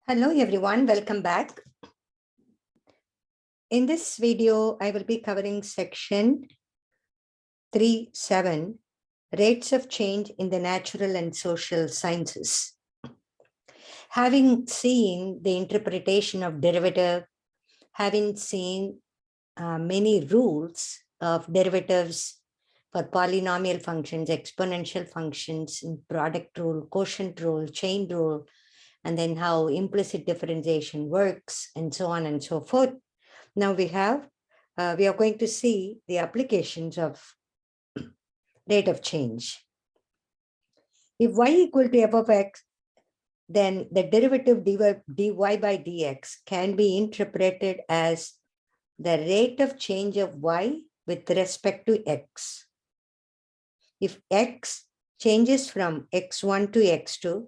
Hello everyone, welcome back. In this video, I will be covering section 3.7, Rates of Change in the Natural and Social Sciences. Having seen the interpretation of derivative, having seen many rules of derivatives for polynomial functions, exponential functions, product rule, quotient rule, chain rule, and then how implicit differentiation works, and so on and so forth. Now we are going to see the applications of rate of change. If y equal to f of x, then the derivative dy by dx can be interpreted as the rate of change of y with respect to x. If x changes from x1 to x2,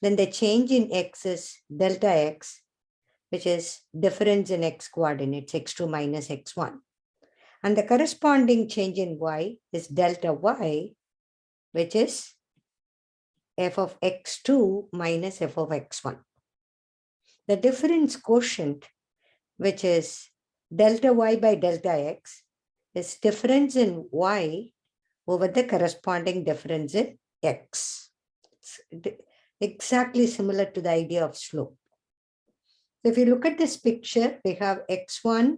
then the change in x is delta x, which is difference in x coordinates, x2 minus x1. And the corresponding change in y is delta y, which is f of x2 minus f of x1. The difference quotient, which is delta y by delta x, is difference in y over the corresponding difference in x. It's exactly similar to the idea of slope. So if you look at this picture, we have x1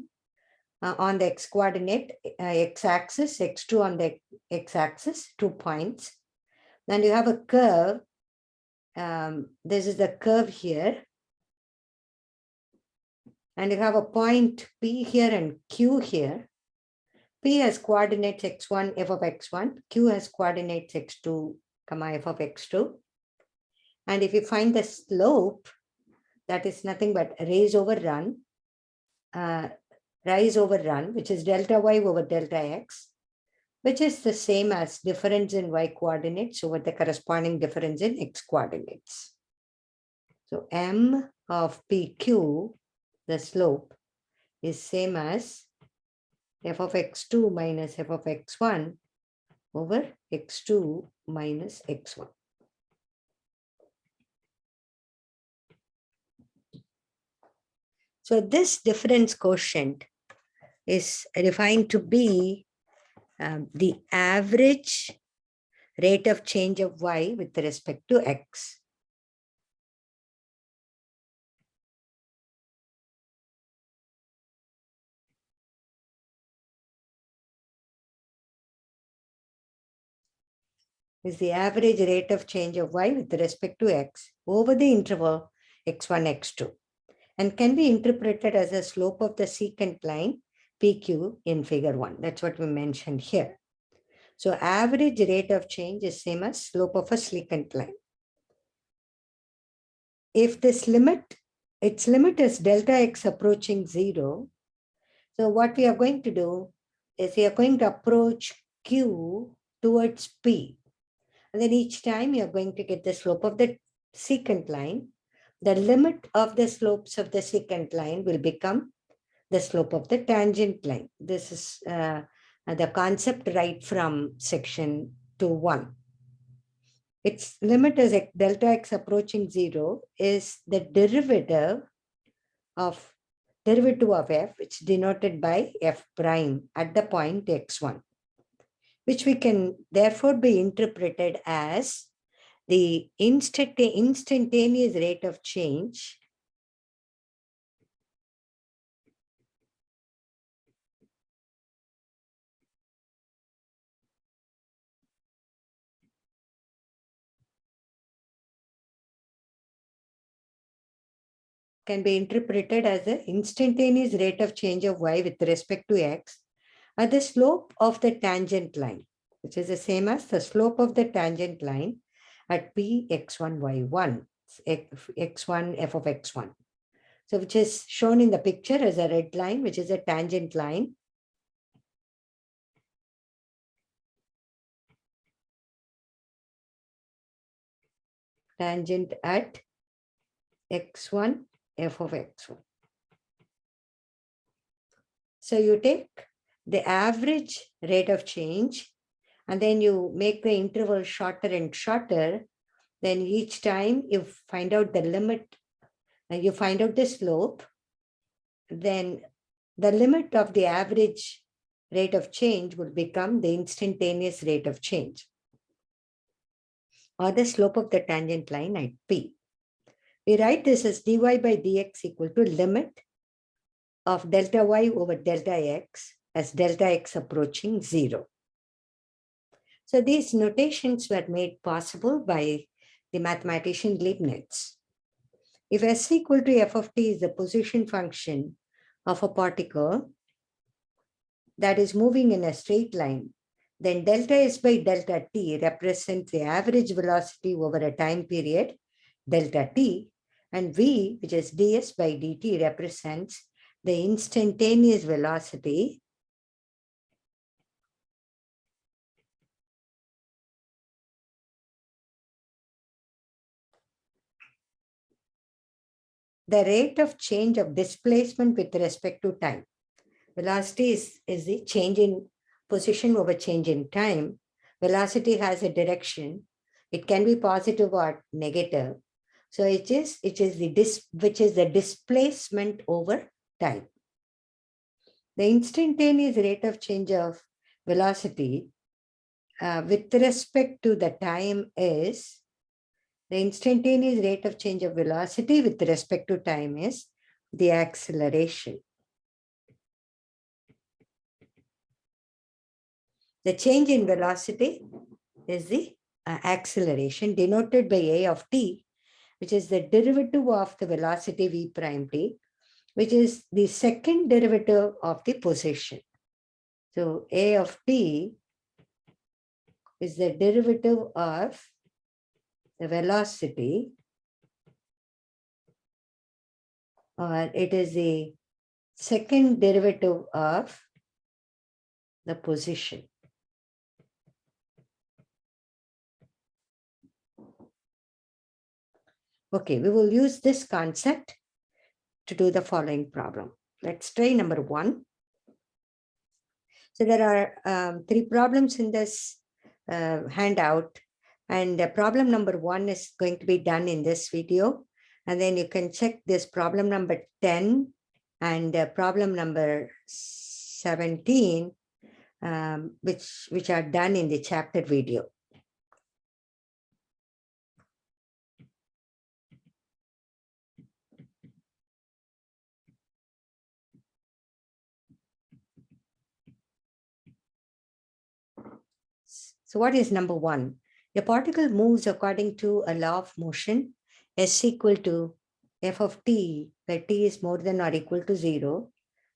on the x coordinate, x-axis, x2 on the x-axis, 2 points. Then you have a curve. This is the curve here. And you have a point P here and Q here. P has coordinates x1, f of x1. Q has coordinates x2, f of x2. And if you find the slope, that is nothing but rise over run, which is delta y over delta x, which is the same as difference in y coordinates over the corresponding difference in x coordinates. So m of pq, the slope, is same as f of x2 minus f of x1 over x2 minus x1. So this difference quotient is defined to be the average rate of change of y with respect to x. Is the average rate of change of y with respect to x over the interval x1, x2, and can be interpreted as a slope of the secant line PQ in figure 1. That's what we mentioned here. So average rate of change is same as slope of a secant line. If this limit, its limit is delta x approaching 0, so what we are going to do is we are going to approach Q towards P. And then each time you are going to get the slope of the secant line. The limit of the slopes of the secant line will become the slope of the tangent line. This is the concept right from section 2.1. Its limit is delta x approaching 0 is the derivative of f, which is denoted by f prime at the point x1, which we can therefore be interpreted as the instantaneous rate of change can be interpreted as the instantaneous rate of change of y with respect to x at the slope of the tangent line, which is the same as the slope of the tangent line at p x1, y1, x1, f of x1. So which is shown in the picture as a red line, which is a tangent line. Tangent at x1, f of x1. So you take the average rate of change and then you make the interval shorter and shorter. Then each time you find out the limit and you find out the slope, then the limit of the average rate of change will become the instantaneous rate of change, or the slope of the tangent line at P. We write this as dy by dx equal to limit of delta y over delta x as delta x approaching 0. So these notations were made possible by the mathematician Leibniz. If s equal to f of t is the position function of a particle that is moving in a straight line, then delta s by delta t represents the average velocity over a time period, delta t, and v, which is ds by dt, represents the instantaneous velocity the rate of change of displacement with respect to time. Velocity is the change in position over change in time. Velocity has a direction. It can be positive or negative. So which is the displacement over time. The instantaneous rate of change of velocity with respect to the time is the instantaneous rate of change of velocity with respect to time is the acceleration. The change in velocity is the acceleration denoted by a of t, which is the derivative of the velocity v prime t, which is the second derivative of the position. So a of t is the derivative of the velocity, or it is the second derivative of the position. Okay, we will use this concept to do the following problem. Let's try number 1. So there are 3 problems in this handout, and problem number 1 is going to be done in this video. And then you can check this problem number 10 and problem number 17, which are done in the chapter video. So what is number 1? A particle moves according to a law of motion, s equal to f of t, where t is more than or equal to 0,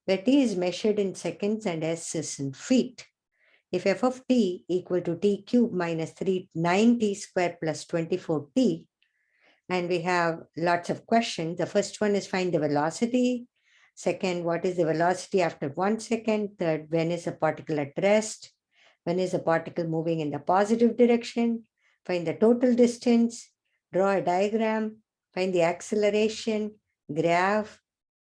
where t is measured in seconds and s is in feet. If f of t equal to t cubed minus 9t squared plus 24t, and we have lots of questions. The first one is find the velocity. Second, what is the velocity after 1 second? Third, when is the particle at rest? When is the particle moving in the positive direction? Find the total distance, draw a diagram, find the acceleration, graph,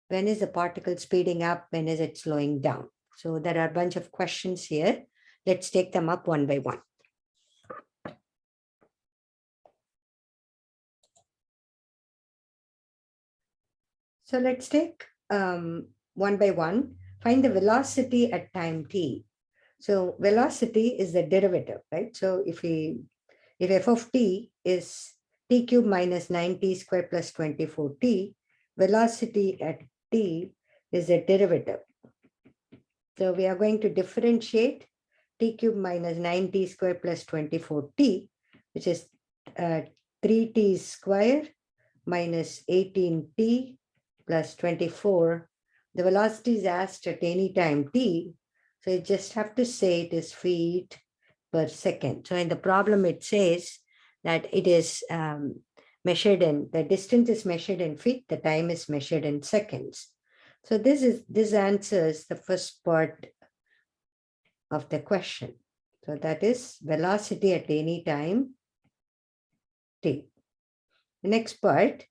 when is the particle speeding up, when is it slowing down? So there are a bunch of questions here. Let's take them up one by one. So let's take one by one. Find the velocity at time t. So velocity is the derivative, right? So if f of t is t cubed minus 9t squared plus 24t, velocity at t is the derivative. So we are going to differentiate t cubed minus 9t squared plus 24t, which is 3t squared minus 18t plus 24. The velocity is asked at any time t, so you just have to say it is feet per second. So in the problem, it says that it is measured in, the distance is measured in feet, the time is measured in seconds. So this answers the first part of the question. So that is velocity at any time t. The next part,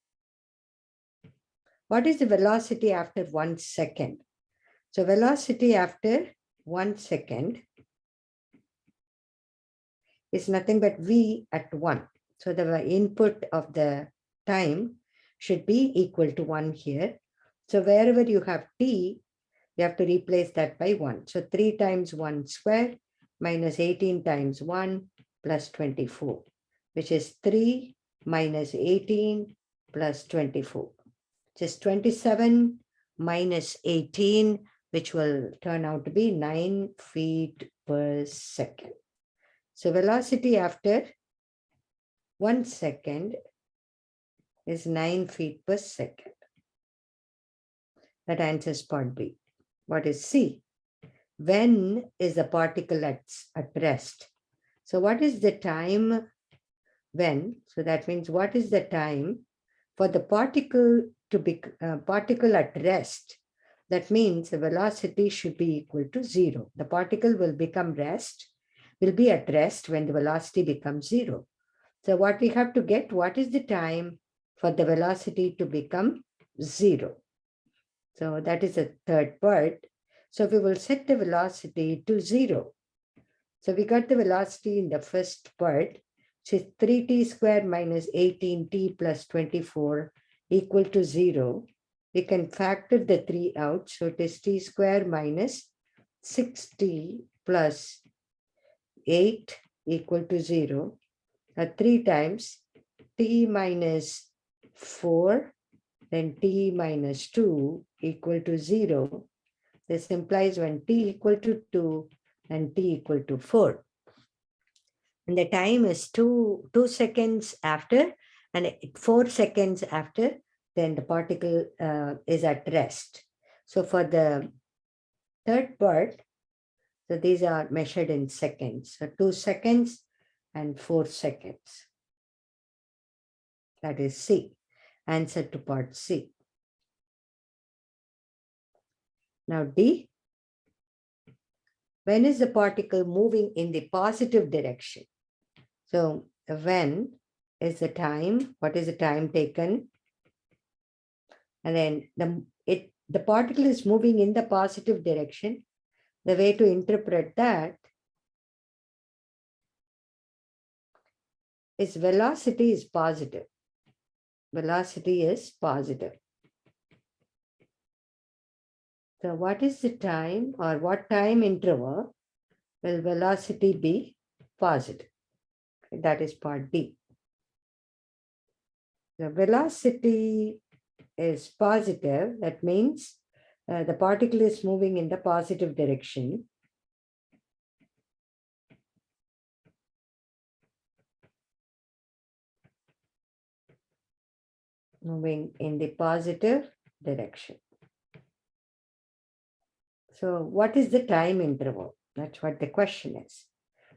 what is the velocity after 1 second? So velocity after 1 second is nothing but v at 1. So the input of the time, should be equal to 1 here. So wherever you have t, you have to replace that by 1. So 3 times 1 squared minus 18 times 1 plus 24, which is 3 minus 18 plus 24, which is 27 minus 18, which will turn out to be 9 feet per second. So velocity after 1 second is 9 feet per second. That answers part B. What is C? When is the particle at rest? So what is the time when? So that means what is the time for the particle to be particle at rest? That means the velocity should be equal to 0. The particle will be at rest when the velocity becomes 0. So what we have to get, what is the time for the velocity to become 0? So that is the third part. So we will set the velocity to 0. So we got the velocity in the first part, which is 3t squared minus 18t plus 24 equal to 0. We can factor the 3 out. So it is t squared minus 6t plus 8 equal to 0. 3 times t minus 4, then t minus 2 equal to 0. This implies when t equal to 2 and t equal to 4. And the time is 2 seconds after and 4 seconds after, then the particle is at rest. So for the third part, so these are measured in seconds. So 2 seconds and 4 seconds. That is C. Answer to part C. Now D. When is the particle moving in the positive direction? So when is the time? What is the time taken? And then the particle is moving in the positive direction. The way to interpret that is velocity is positive. Velocity is positive. So what is the time or what time interval will velocity be positive? That is part D. The velocity is positive. That means the particle is moving in the positive direction. Moving in the positive direction. So what is the time interval? That's what the question is.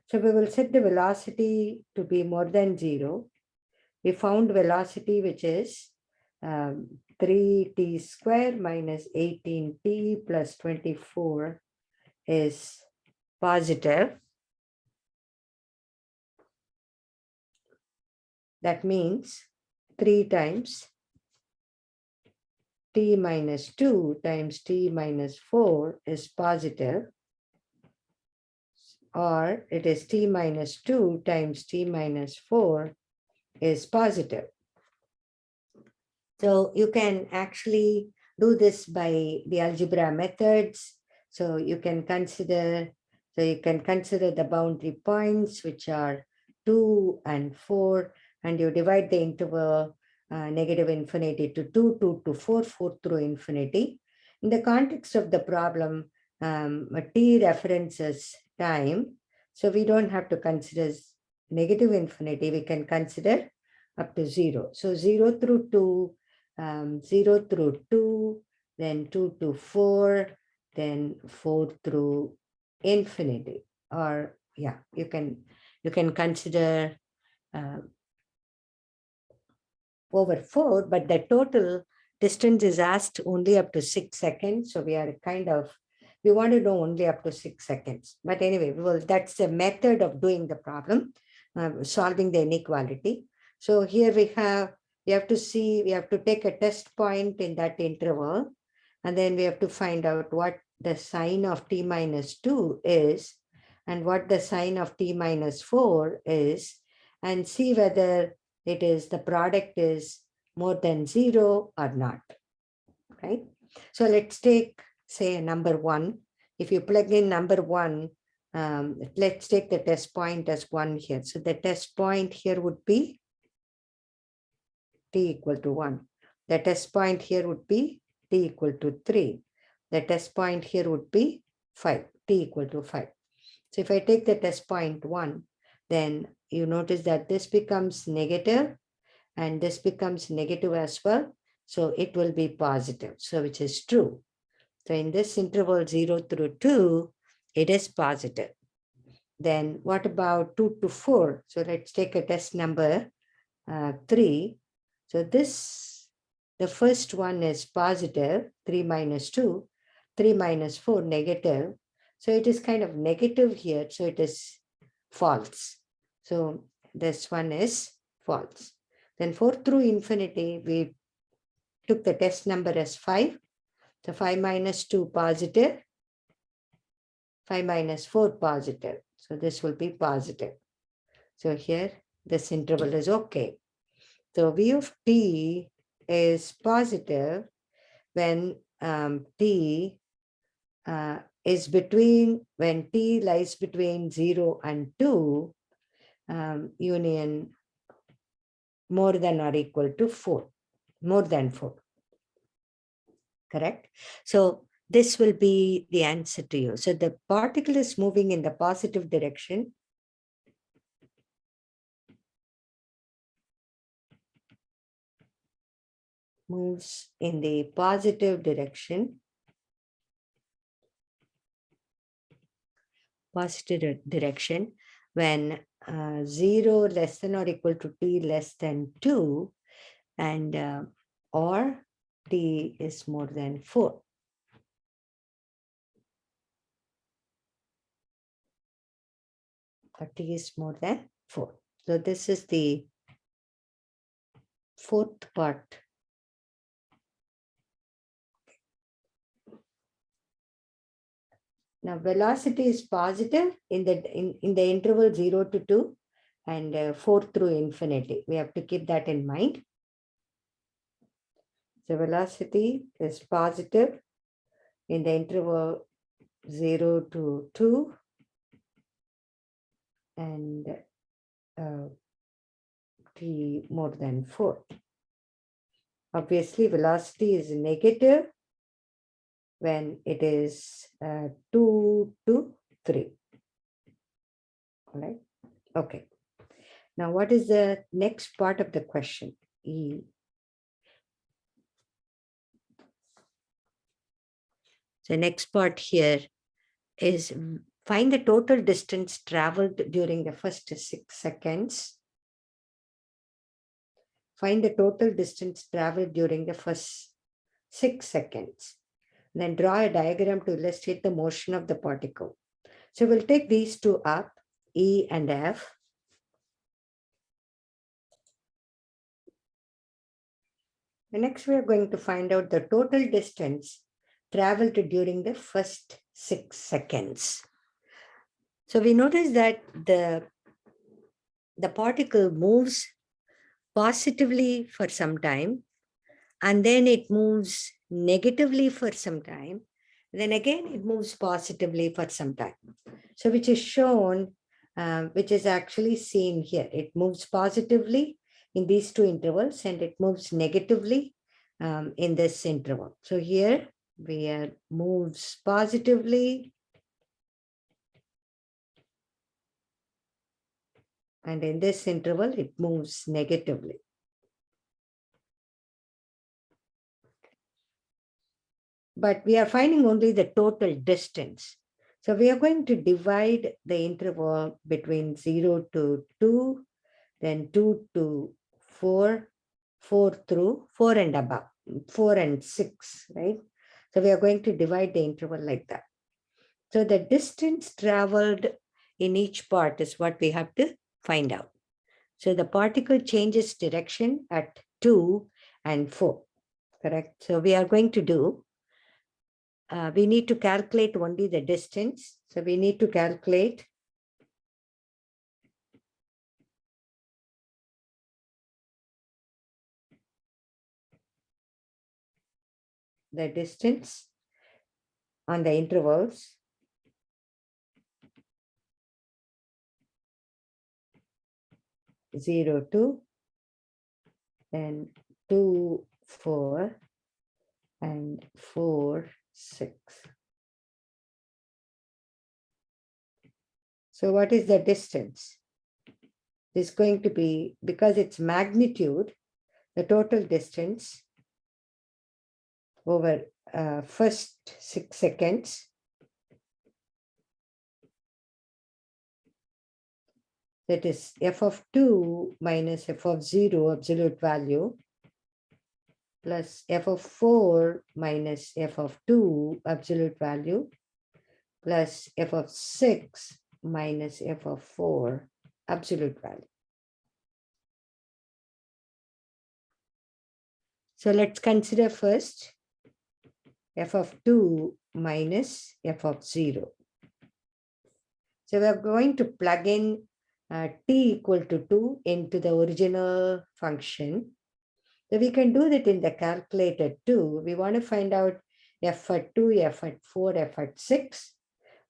So we will set the velocity to be more than 0. We found velocity, which is 3t squared minus 18t plus 24 is positive. That means 3 times t minus 2 times t minus 4 is positive, or it is t minus 2 times t minus 4 is positive. So you can actually do this by the algebra methods. So you can consider the boundary points, which are 2 and 4, and you divide the interval negative infinity to 2, 2 to 4, 4 through infinity. In the context of the problem, t references time, so we don't have to consider negative infinity. We can consider up to 0. So 0 through 2, 0 through 2, then 2 to 4, then 4 through infinity. Or yeah, you can consider over 4, but the total distance is asked only up to 6 seconds. So we want to know only up to 6 seconds. But anyway, that's the method of doing the problem, solving the inequality. So here we have to take a test point in that interval, and then we have to find out what the sign of t minus 2 is and what the sign of t minus 4 is, and see whether the product is more than 0 or not, right? So let's take, say, a number 1. If you plug in number 1, let's take the test point as 1 here. So the test point here would be t equal to 1. The test point here would be t equal to 3. The test point here would be 5, t equal to 5. So if I take the test point 1, then you notice that this becomes negative and this becomes negative as well. So it will be positive, so which is true. So in this interval 0 through 2, it is positive. Then what about 2 to 4? So let's take a test number 3. So this, the first one is positive, 3 minus 2, 3 minus 4 negative. So it is kind of negative here, so it is false. So this one is false. Then 4 through infinity, we took the test number as 5. So 5 minus 2 positive, 5 minus 4 positive. So this will be positive. So here this interval is okay. So V of t is positive when t is between, when t lies between 0 and 2, union more than or equal to 4, more than 4. Correct? So this will be the answer to you. So the particle is moving in the positive direction. Moves in the positive direction. Positive direction when 0 less than or equal to t less than 2 and or t is more than 4. Or t is more than 4. So this is the fourth part. Now velocity is positive in the interval 0 to 2 and 4 through infinity. We have to keep that in mind. The velocity is positive in the interval 0 to 2 and t more than 4. Obviously, velocity is negative when it is 2 to 3. All right. Okay. Now, what is the next part of the question? E. The next part here is find the total distance traveled during the first 6 seconds. Find the total distance traveled during the first 6 seconds. Then draw a diagram to illustrate the motion of the particle. So we'll take these two up, E and F. And next we are going to find out the total distance traveled during the first 6 seconds. So we notice that the particle moves positively for some time, and then it moves negatively for some time, then again it moves positively for some time. So which is shown, which is actually seen here. It moves positively in these two intervals and it moves negatively in this interval. So here we moves positively and in this interval it moves negatively. But we are finding only the total distance. So we are going to divide the interval between 0 to 2, then 2 to 4, 4 through 4 and above, 4 and 6, right? So we are going to divide the interval like that. So the distance traveled in each part is what we have to find out. So the particle changes direction at 2 and 4, correct? So we are going to do, we need to calculate only the distance. So we need to calculate the distance on the intervals zero, 2, then 2, 4, and 4, 6. So what is the distance? It's going to be, because it's magnitude, the total distance over first 6 seconds that is f of 2 minus f of 0 absolute value plus f of 4 minus f of 2 absolute value plus f of 6 minus f of 4 absolute value. So let's consider first f of 2 minus f of 0. So we are going to plug in t equal to 2 into the original function. So we can do that in the calculator too. We want to find out f at 2, f at 4, f at 6.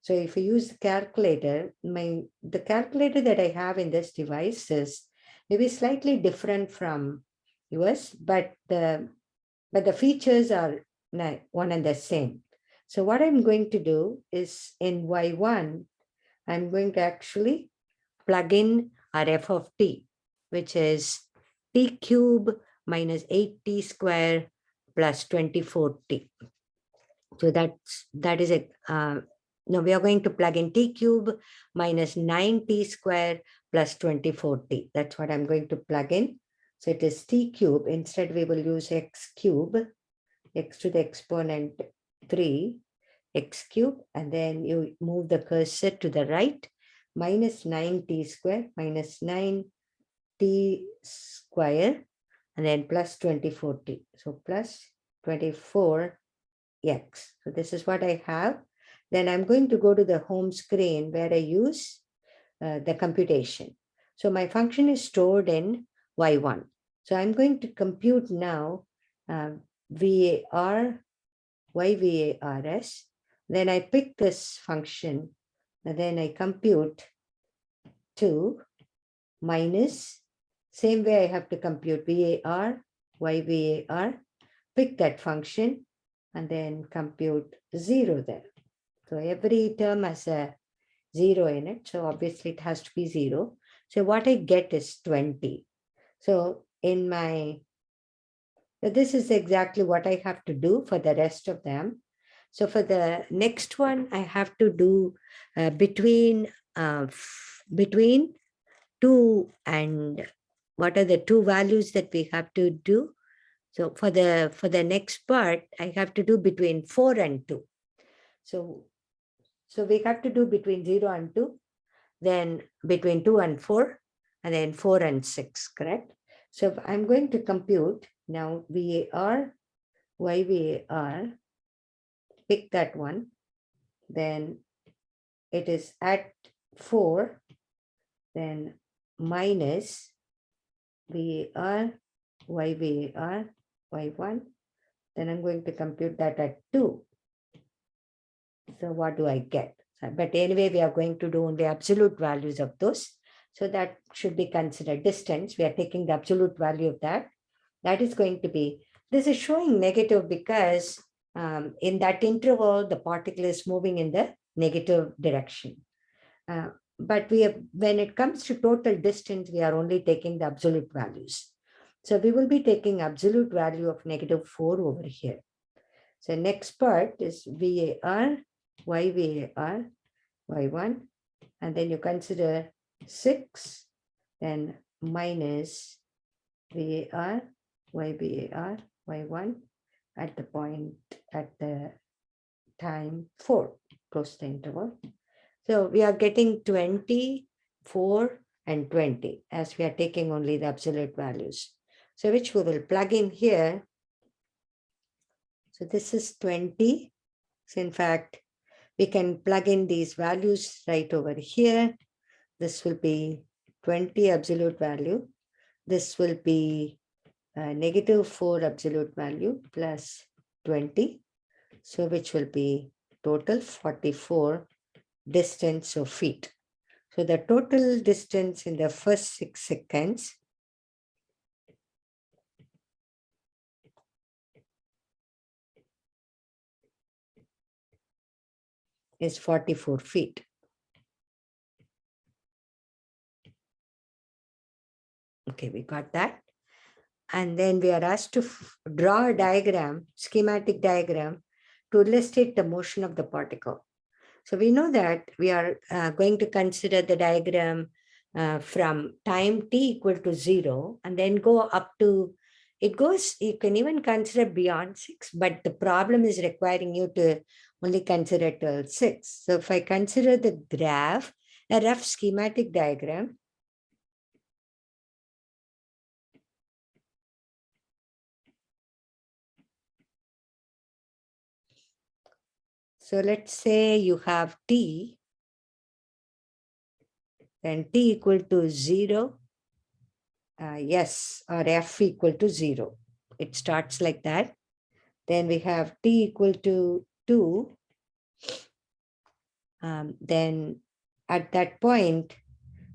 So if we use the calculator, the calculator that I have in this device is maybe slightly different from yours, but the features are one and the same. So what I'm going to do is in y1, I'm going to actually plug in our f of t, which is t cube minus 8t square plus 24t. So that is it. Now we are going to plug in t cube minus 9t square plus 24t. That's what I'm going to plug in. So it is t cube. Instead, we will use x cube, x to the exponent 3, x cube, and then you move the cursor to the right, minus 9t square minus 9t square, and then plus 24t. So plus 24x. So this is what I have. Then I'm going to go to the home screen where I use the computation. So my function is stored in y1. So I'm going to compute now VAR, YVARS. Then I pick this function, and then I compute 2 minus, same way I have to compute VAR, YVAR, pick that function, and then compute 0 there. So every term has a 0 in it. So obviously it has to be 0. So what I get is 20. So this is exactly what I have to do for the rest of them. So for the next one, I have to do between 2 and what are the two values that we have to do? So for the next part, I have to do between 4 and 2. So we have to do between 0 and 2, then between 2 and 4, and then 4 and 6, correct? So I'm going to compute now VAR, YVAR, pick that one, then it is at 4, then minus VAR, YVAR, Y1, then I'm going to compute that at 2. So what do I get? But anyway, we are going to do only absolute values of those. So that should be considered distance. We are taking the absolute value of that. That is going to be, this is showing negative because in that interval, the particle is moving in the negative direction. But when it comes to total distance, we are only taking the absolute values. So we will be taking absolute value of -4 over here. So next part is VAR, YVAR, Y1, and then you consider 6, then minus VAR, YVAR, Y1 at the time 4, close the interval. So we are getting 20, 4, and 20 as we are taking only the absolute values. So which we will plug in here. So this is 20. So in fact, we can plug in these values right over here. This will be 20 absolute value. This will be -4 absolute value plus 20. So which will be total 44 distance of feet. So the total distance in the first 6 seconds is 44 feet. Okay, we got that. And then we are asked to draw a diagram, schematic diagram, to illustrate the motion of the particle. So we know that we are going to consider the diagram from time t equal to 0 and then go up to, it goes, you can even consider beyond 6, but the problem is requiring you to only consider till 6. So if I consider the graph, a rough schematic diagram, so let's say you have t, then t equal to 0, yes, or f equal to 0. It starts like that. Then we have t equal to 2. Then at that point,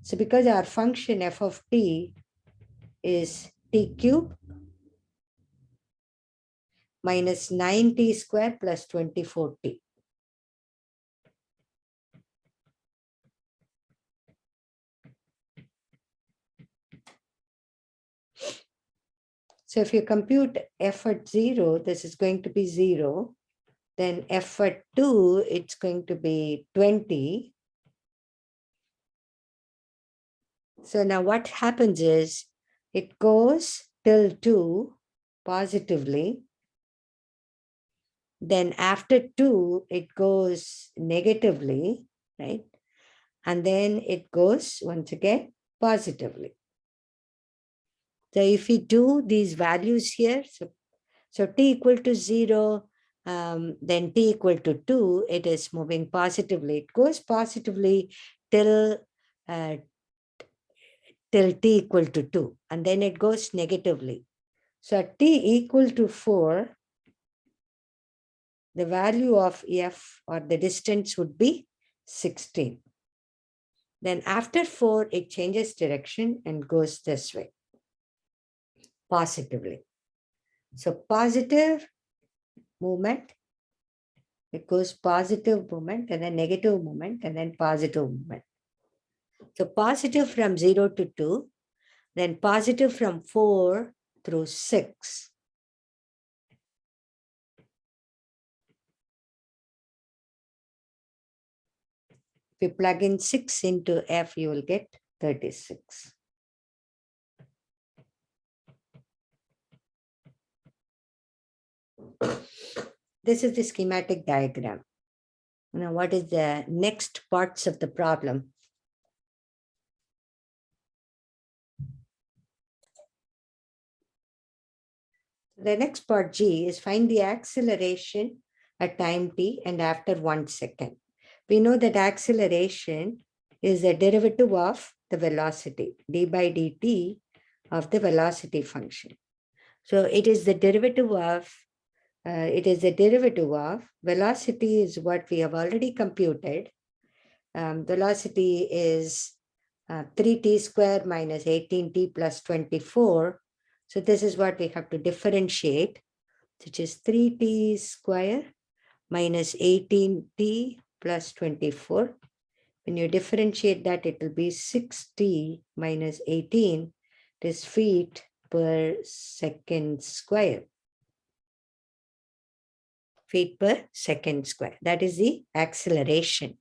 so because our function f of t is t cube minus 9t square plus 24t. So if you compute f at 0, this is going to be 0. Then f at 2, it's going to be 20. So now what happens is it goes till 2 positively. Then after 2, it goes negatively, right? And then it goes once again positively. So if we do these values here, so t equal to 0, then t equal to 2, it is moving positively. It goes positively till uh, till t equal to 2, and then it goes negatively. So at t equal to 4, the value of f or the distance would be 16. Then after 4, it changes direction and goes this way, positively. So positive movement, it goes positive movement and then negative movement and then positive movement. So positive from 0 to 2, then positive from 4 through 6. If you plug in 6 into f, you will get 36. This is the schematic diagram. Now, what is the next parts of the problem? The next part G is find the acceleration at time t and after 1 second. We know that acceleration is the derivative of the velocity, d by dt of the velocity function. So it is the derivative of, velocity is what we have already computed. Velocity is 3t squared minus 18t plus 24. So this is what we have to differentiate, which is 3t squared minus 18t plus 24. When you differentiate that, it will be 6t minus 18. It is feet per second square. Feet per second square. That is the acceleration.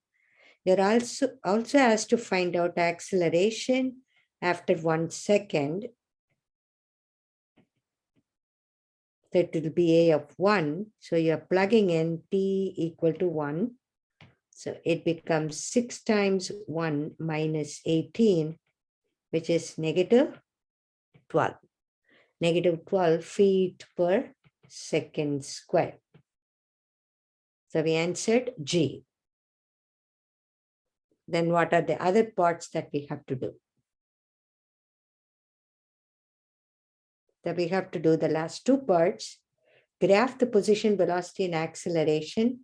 You're also asked to find out acceleration after 1 second. That will be a of 1. So you're plugging in t equal to 1. So it becomes 6 times 1 minus 18, which is negative 12. Negative 12 feet per second square. So we answered G. Then what are the other parts that we have to do? That we have to do the last two parts. graph the position, velocity, and acceleration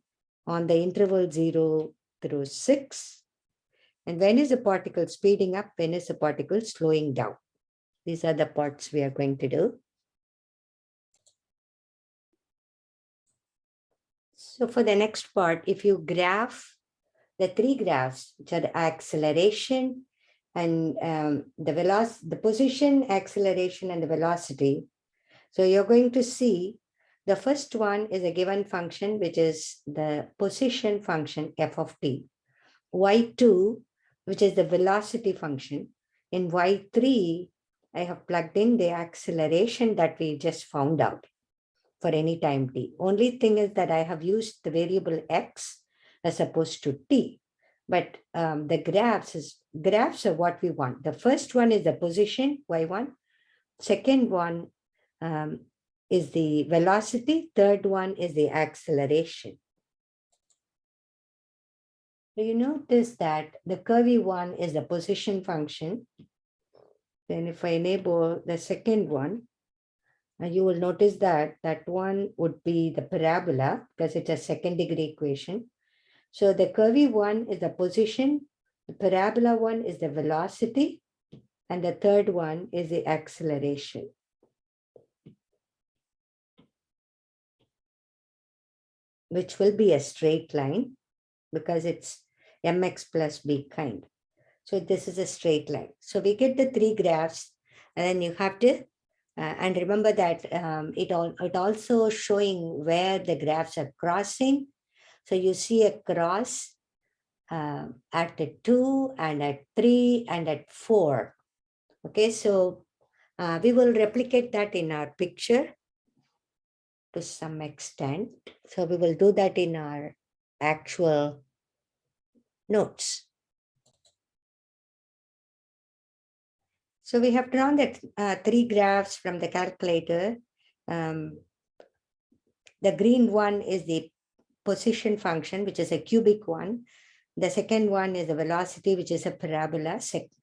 on the interval 0 through 6. And when is the particle speeding up? When is the particle slowing down? These are the parts we are going to do. So for the next part, if you graph the three graphs, which are the acceleration and the velocity, the position, acceleration, and the velocity. So you're going to see the first one is a given function, which is the position function f of t. y2, which is the velocity function. In y3, I have plugged in the acceleration that we just found out for any time t. Only thing is that I have used the variable x as opposed to t. But the graphs are what we want. The first one is the position, y1. Second one is the velocity. Third one is the acceleration. So you notice that the curvy one is the position function. Then if I enable the second one, you will notice that that one would be the parabola because it's a second degree equation. So the curvy one is the position, the parabola one is the velocity, and the third one is the acceleration. Which will be a straight line because it's mx plus b kind. So this is a straight line. So we get the three graphs, and then you have to, and remember that it also showing where the graphs are crossing. So you see a cross at the 2 and at 3 and at 4. Okay, so we will replicate that in our picture to some extent. So we will do that in our actual notes. So we have drawn the three graphs from the calculator. The green one is the position function, which is a cubic one. The second one is the velocity, which is a parabola,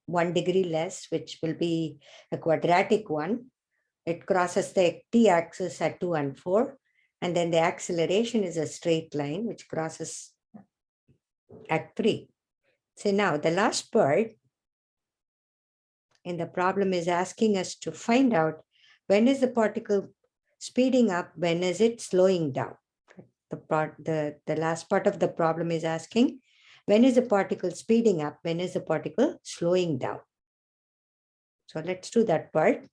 1 degree less, which will be a quadratic one. It crosses the t-axis at 2 and 4. And then the acceleration is a straight line, which crosses at 3. So now the last part in the problem is asking us to find out when is the particle speeding up, when is it slowing down. The last part of the problem is asking when is the particle speeding up, when is the particle slowing down. So let's do that part.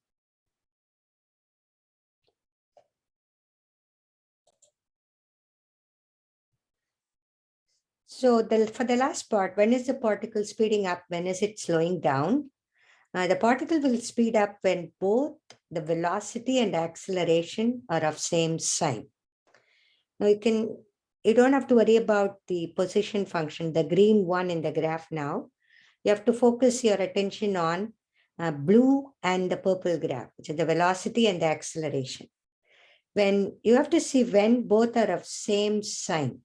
So for the last part, when is the particle speeding up, when is it slowing down? The particle will speed up when both the velocity and acceleration are of same sign. Now you don't have to worry about the position function, the green one in the graph now. You have to focus your attention on blue and the purple graph, which is the velocity and the acceleration. When you have to see when both are of same sign.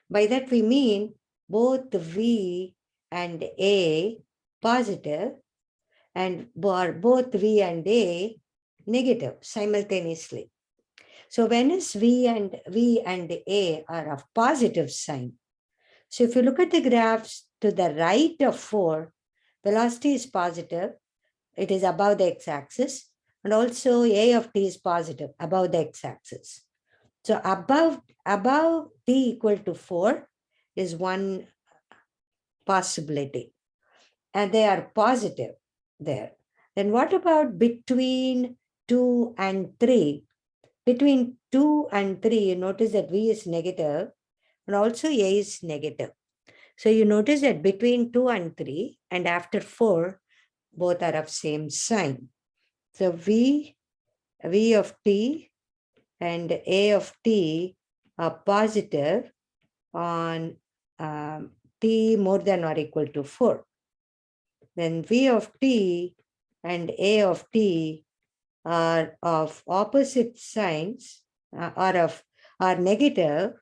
By that we mean both V and A positive and both V and A negative simultaneously. So when is V and A are of positive sign. So if you look at the graphs to the right of 4, velocity is positive. It is above the x-axis. And also A of t is positive above the x-axis. So above t equal to 4 is one possibility. And they are positive there. Then what about between 2 and 3? Between 2 and 3, you notice that V is negative and also A is negative. So you notice that between 2 and 3 and after 4, both are of same sign. So V of t and A of t are positive on t more than or equal to 4. Then V of t and A of t are of opposite signs, are negative,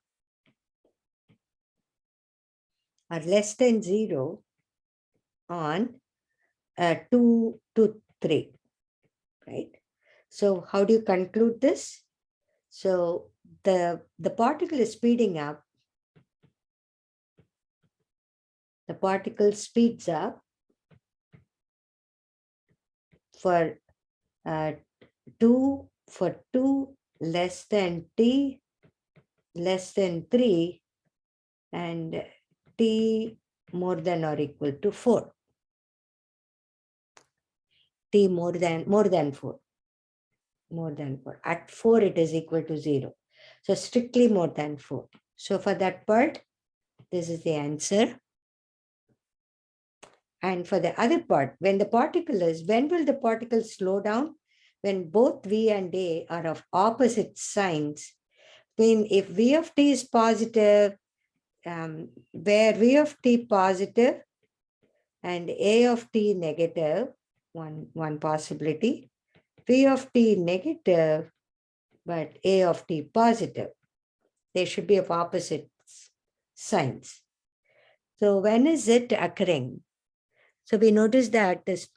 are less than 0 on 2 to 3, right? So how do you conclude this? So the particle is speeding up. The particle speeds up for 2 less than t less than 3 and t more than or equal to 4. T more than 4. More than 4. At 4 it is equal to 0. So strictly more than 4. So for that part, this is the answer. And for the other part, when will the particle slow down? When both V and A are of opposite signs. Then if V of t is positive, where V of t positive and A of t negative, one possibility, V of t negative, but A of t positive. They should be of opposite signs. So when is it occurring? So we notice that this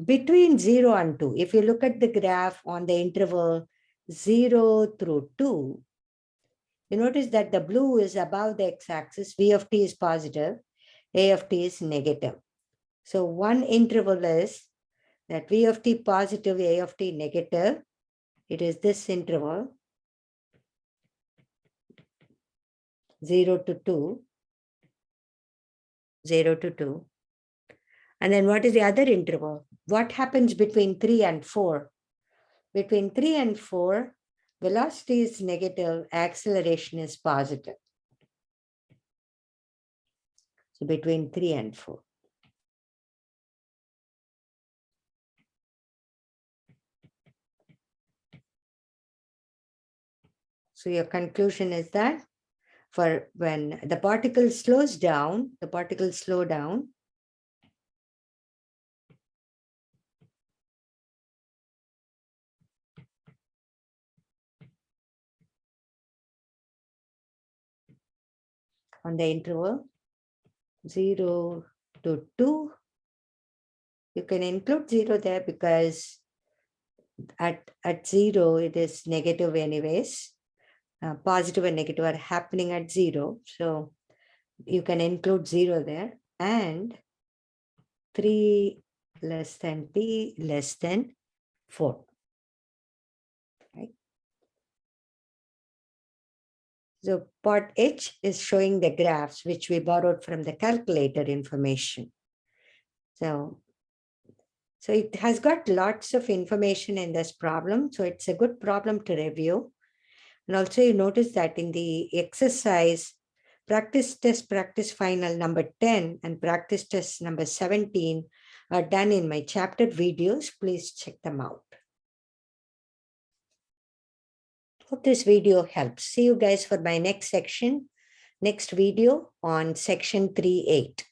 between 0 and 2, if you look at the graph on the interval 0 through 2, you notice that the blue is above the x-axis, V of t is positive, A of t is negative. So one interval is that V of t positive, A of t negative. It is this interval, 0 to 2. 0 to 2. And then what is the other interval? What happens between 3 and 4? Between 3 and 4, velocity is negative, acceleration is positive. So between 3 and 4. So your conclusion is that for when the particle slows down, on the interval 0 to 2, you can include 0 there because at 0 it is negative anyways. Positive and negative are happening at 0. So you can include 0 there, and 3 less than t less than 4. Right? So part H is showing the graphs which we borrowed from the calculator information. So it has got lots of information in this problem. So it's a good problem to review. And also you notice that in the exercise, practice test, practice final number 10 and practice test number 17 are done in my chapter videos. Please check them out. Hope this video helps. See you guys for my next section, next video on section 3.8.